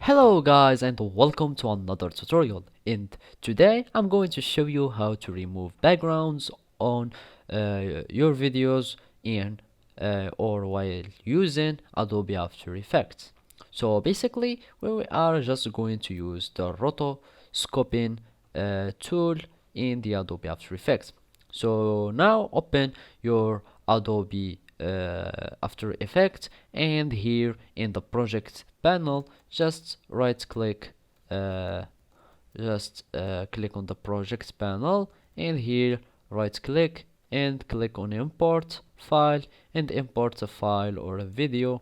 Hello guys and welcome to another tutorial, and today I'm going to show you how to remove backgrounds on your videos in or while using Adobe After Effects. So basically we are just going to use the rotoscoping tool in the Adobe After Effects. So now open your Adobe After Effects, and here in the project panel just uh, click on the project panel, and here right click and click on import file and import a file or a video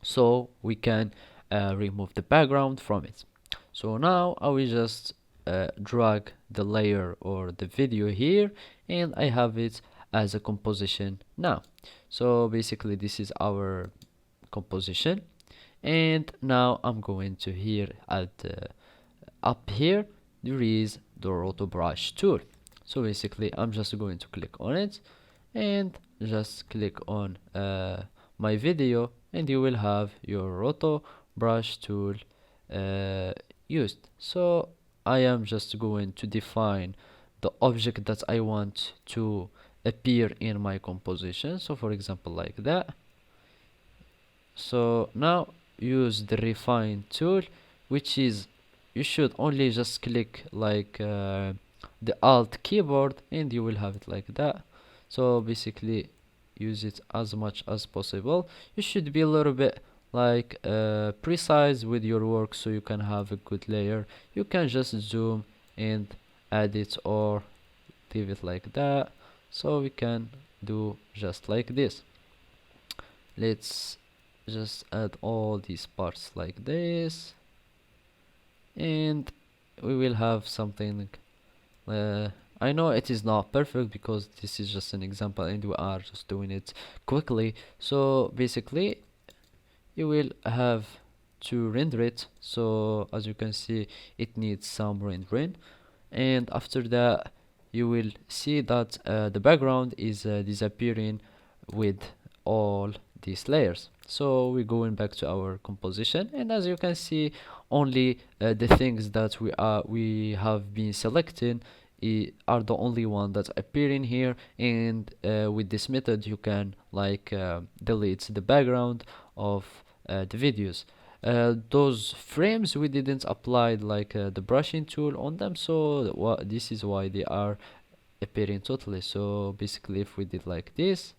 so we can remove the background from it. So now I will just drag the layer or the video here, and I have it as a composition now. So basically this is our composition, and now I'm going to here at up here there is the roto brush tool. So basically I'm just going to click on it and just click on my video, and you will have your roto brush tool uh, used. So I am just going to define the object that I want to appear in my composition, so for example like that. So now use the refine tool, which is you should only just click like the alt keyboard and you will have it like that. So basically use it as much as possible. You should be a little bit like precise with your work so you can have a good layer. You can just zoom and add it or leave it like that. So we can do just like this. Let's just add all these parts like this, and we will have something. I know it is not perfect because this is just an example and we are just doing it quickly. So basically you will have to render it. So as you can see, it needs some rendering, and after that you will see that the background is disappearing with all these layers. So we're going back to our composition, and as you can see, only the things that we have been selecting are the only one that appear in here, and with this method you can like delete the background of the videos. Those frames we didn't apply like the brushing tool on them, so this is why they are appearing totally. So basically if we did like this,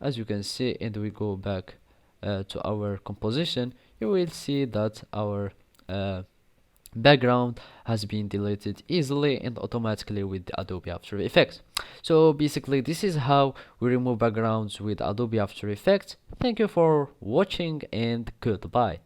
as you can see, and we go back to our composition, you will see that our background has been deleted easily and automatically with Adobe After Effects. So basically this is how we remove backgrounds with Adobe After Effects. Thank you for watching and goodbye.